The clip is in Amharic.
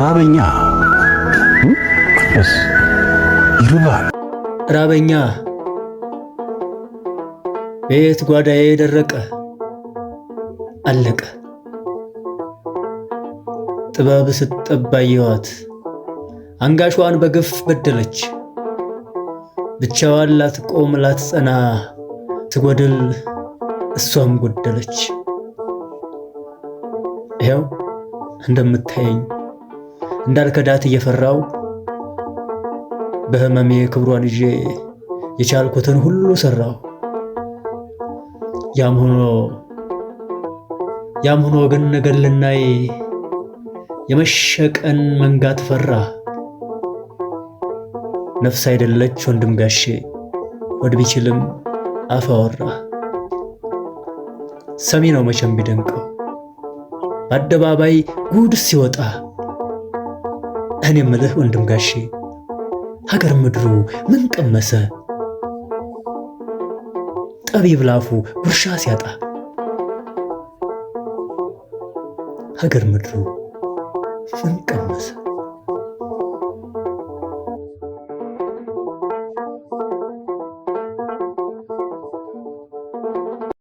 ራበኛ እስ ይርባል ራበኛ ቤት ጓዳዬ ደረቀ አለቀ። ጥበብ ስትጠባየዋት አንጋሿን በግፍ በደለች። ብቻዋን ላትቆም ላትጸና ትጎድል እሷም ጎደለች። ይኸው እንደምታየኝ እንዳልከዳት እየፈራው በህመሜ ክብሯን ይዤ የቻልኩትን ሁሉ ሰራው። ያም ሆኖ ግን ነገር ልናይ የመሸቀን መንጋት ፈራ። ነፍስ አይደለች ወንድም ጋሼ ወድ ቢችልም አፍ አወራ። ሰሚ ነው መቼም ቢደንቀው በአደባባይ ጉድ ሲወጣ። እኔ የምልህ ወንድም ጋሼ ሀገር ምድሩ ምን ቀመሰ? ጠቢብ ላፉ ጉርሻ ሲያጣ ሀገር ምድሩ ምን ቀመሰ?